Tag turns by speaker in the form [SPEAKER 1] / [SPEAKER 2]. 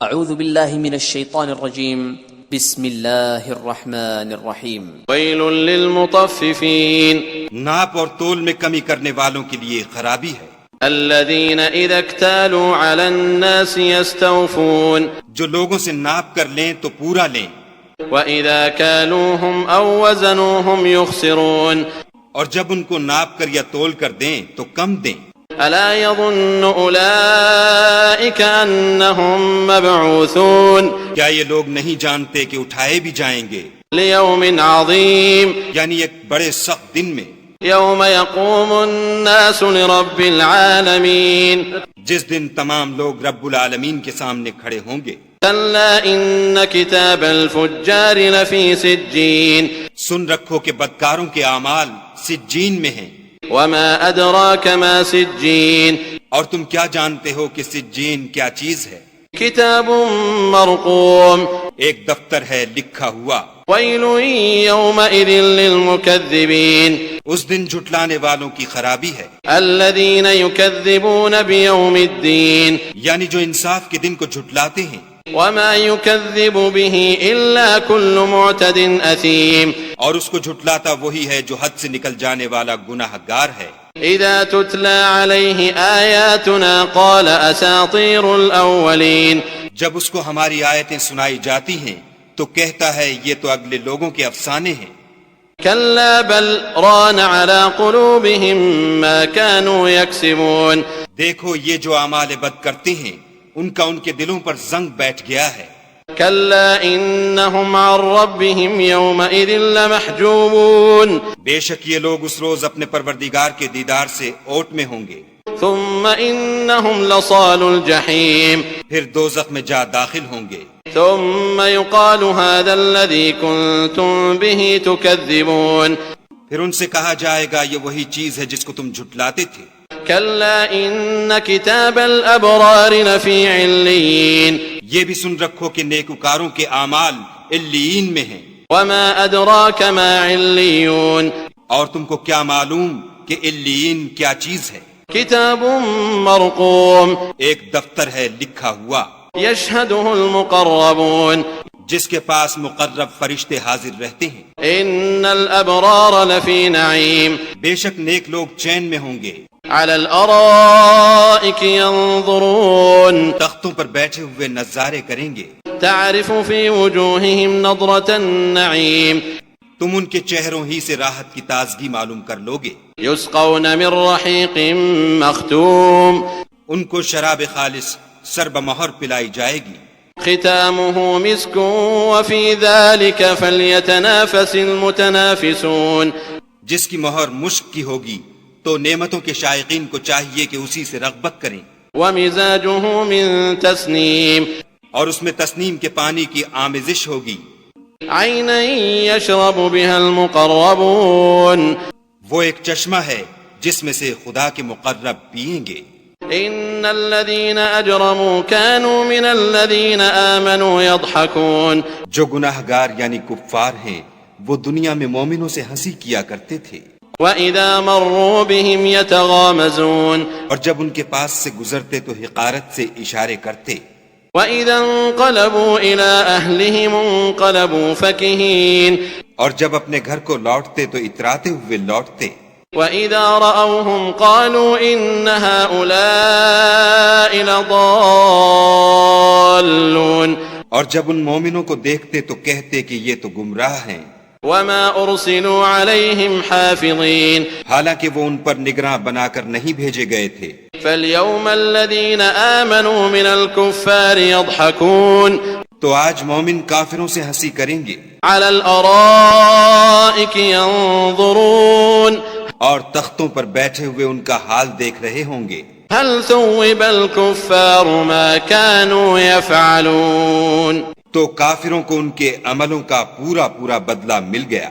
[SPEAKER 1] اعوذ باللہ من الشیطان الرجیم بسم اللہ الرحمن الرحیم
[SPEAKER 2] ویل للمطففین
[SPEAKER 3] ناپ اور تول میں کمی کرنے والوں کے لیے خرابی ہے.
[SPEAKER 2] الذین اذا اکتالوا علی الناس یستوفون
[SPEAKER 3] جو لوگوں سے ناپ کر لیں تو پورا لیں،
[SPEAKER 2] وَإِذَا كَالُوهُمْ أَوْ وَزَنُوهُمْ يُخْسِرُونَ
[SPEAKER 3] اور جب ان کو ناپ کر یا تول کر دیں تو کم دیں.
[SPEAKER 2] أَلَا يَظُنُّ أُولَئِكَ أَنَّهُمْ مَبْعُوثُونَ
[SPEAKER 3] کیا یہ لوگ نہیں جانتے کہ اٹھائے بھی جائیں گے
[SPEAKER 2] لِيَوْمٍ عَظِيمٍ
[SPEAKER 3] یعنی ایک بڑے سخت دن میں،
[SPEAKER 2] يَوْمَ يَقُومُ النَّاسُ لِرَبِّ الْعَالَمِينَ
[SPEAKER 3] جس دن تمام لوگ رب العالمین کے سامنے کھڑے ہوں گے.
[SPEAKER 2] كَلَّا إِنَّ كِتَابَ الْفُجَّارِ لَفِي سِجِّينٍ
[SPEAKER 3] سن رکھو کہ بدکاروں کے اعمال سجین میں ہیں.
[SPEAKER 2] وَمَا أَدْرَاكَ مَا سِجِّينٌ
[SPEAKER 3] اور تم کیا جانتے ہو کہ سجین کیا چیز ہے؟
[SPEAKER 2] كِتَابٌ مَّرْقُومٌ
[SPEAKER 3] ایک دفتر ہے لکھا ہوا.
[SPEAKER 2] وَيْلٌ يَوْمَئِذٍ لِّلْمُكَذِّبِينَ
[SPEAKER 3] اس دن جھٹلانے والوں کی خرابی ہے،
[SPEAKER 2] الَّذِينَ يُكَذِّبُونَ بِيَوْمِ الدِّينِ
[SPEAKER 3] یعنی جو انصاف کے دن کو جھٹلاتے ہیں.
[SPEAKER 2] وَمَا يُكَذِّبُ بِهِ إِلَّا كُلُّ مُعْتَدٍ أَثِيمٍ
[SPEAKER 3] اور اس کو جھٹلاتا وہی ہے جو حد سے نکل جانے والا گناہ گار ہے.
[SPEAKER 2] إِذَا تُتْلَى عَلَيْهِ آيَاتُنَا قَالَ أَسَاطِيرُ الْأَوَّلِينَ
[SPEAKER 3] جب اس کو ہماری آیتیں سنائی جاتی ہیں تو کہتا ہے یہ تو اگلے لوگوں کے افسانے ہیں.
[SPEAKER 2] كَلَّا بَلْ رَانَ عَلَى قُلُوبِهِم مَّا كَانُوا يَكْسِبُونَ
[SPEAKER 3] دیکھو یہ جو اعمال بد کرتے ہیں ان کا ان کے دلوں پر زنگ بیٹھ گیا ہے.
[SPEAKER 2] كَلَّا إِنَّهُمْ عَن رَّبِّهِمْ يَوْمَئِذٍ لَّمَحْجُوبُونَ
[SPEAKER 3] بے شک یہ لوگ اس روز اپنے پروردگار کے دیدار سے اوٹ میں ہوں گے.
[SPEAKER 2] ثُمَّ إِنَّهُمْ لَصَالُو الْجَحِيمِ
[SPEAKER 3] پھر دوزخ میں جا داخل ہوں گے.
[SPEAKER 2] ثُمَّ يُقَالُ هَذَا الَّذِي كُنتُم بِهِ تُكَذِّبُونَ
[SPEAKER 3] پھر ان سے کہا جائے گا یہ وہی چیز ہے جس کو تم جھٹلاتے تھے.
[SPEAKER 2] كَلَّا إِنَّ كِتَابَ الْأَبْرَارِ لَفِي عِلِّيِّينَ
[SPEAKER 3] یہ بھی سن رکھو کہ نیکوکاروں کے اعمال علیین میں ہیں.
[SPEAKER 2] وَمَا أَدْرَاكَ مَا عِلِّيُّونَ
[SPEAKER 3] اور تم کو کیا معلوم کہ علیین کیا چیز ہے؟
[SPEAKER 2] كِتَابٌ مَّرْقُومٌ
[SPEAKER 3] ایک دفتر ہے لکھا ہوا
[SPEAKER 2] يَشْهَدُهُ الْمُقَرَّبُونَ
[SPEAKER 3] جس کے پاس مقرب فرشتے حاضر رہتے ہیں.
[SPEAKER 2] إِنَّ الْأَبْرَارَ لَفِي نَعِيمٍ
[SPEAKER 3] بے شک نیک لوگ چین میں ہوں گے.
[SPEAKER 2] على الأرائك ينظرون
[SPEAKER 3] تختوں پر بیٹھے ہوئے نظارے کریں گے.
[SPEAKER 2] تعرف في وجوههم نظرة النعيم
[SPEAKER 3] تم ان کے چہروں ہی سے راحت کی تازگی معلوم کر لوگے.
[SPEAKER 2] يسقون من رحيق مختوم
[SPEAKER 3] ان کو شراب خالص سر بمہر پلائی جائے گی.
[SPEAKER 2] ختامه مسك وفي ذلك فليتنافس المتنافسون
[SPEAKER 3] جس کی مہر مشک کی ہوگی تو نعمتوں کے شائقین کو چاہیے کہ اسی سے رغبت کریں.
[SPEAKER 2] ومزاجه من تسنيم
[SPEAKER 3] اور اس میں تسنیم کے پانی کی آمیزش ہوگی.
[SPEAKER 2] عينا يشرب بها المقربون
[SPEAKER 3] وہ ایک چشمہ ہے جس میں سے خدا کے مقرب پیئیں گے.
[SPEAKER 2] ان الذين اجرموا كانوا من الذين آمنوا يضحكون
[SPEAKER 3] جو گناہ گار یعنی کفار ہیں وہ دنیا میں مومنوں سے ہنسی کیا کرتے تھے.
[SPEAKER 2] وَإِذَا مَرُّوا بِهِمْ يَتَغَامَزُونَ
[SPEAKER 3] اور جب ان کے پاس سے گزرتے تو حقارت سے اشارے کرتے.
[SPEAKER 2] وَإِذَا انقلبوا إِلَىٰ أَهْلِهِمْ انقلبوا فَكِهِينَ
[SPEAKER 3] اور جب اپنے گھر کو لوٹتے تو اتراتے ہوئے لوٹتے.
[SPEAKER 2] وَإِذَا رَأَوْهُمْ قَالُوا إِنَّ هَٰؤُلَاءِ لَضَالُّونَ
[SPEAKER 3] اور جب ان مومنوں کو دیکھتے تو کہتے کہ یہ تو گمراہ ہیں.
[SPEAKER 2] وَمَا أُرْسِلُوا عَلَيْهِمْ حَافِظِينَ
[SPEAKER 3] حالانکہ وہ ان پر نگراں بنا کر نہیں بھیجے گئے تھے.
[SPEAKER 2] فَالْيَوْمَ الَّذِينَ آمَنُوا مِنَ الْكُفَّارِ يَضْحَكُونَ
[SPEAKER 3] تو آج مومن کافروں سے ہنسی کریں گے.
[SPEAKER 2] عَلَى الْأَرَائِكِ يَنظُرُونَ
[SPEAKER 3] اور تختوں پر بیٹھے ہوئے ان کا حال دیکھ رہے ہوں گے.
[SPEAKER 2] هل ثوب الكفار ما كانوا يفعلون
[SPEAKER 3] تو کافروں کو ان کے عملوں کا پورا پورا بدلہ مل گیا.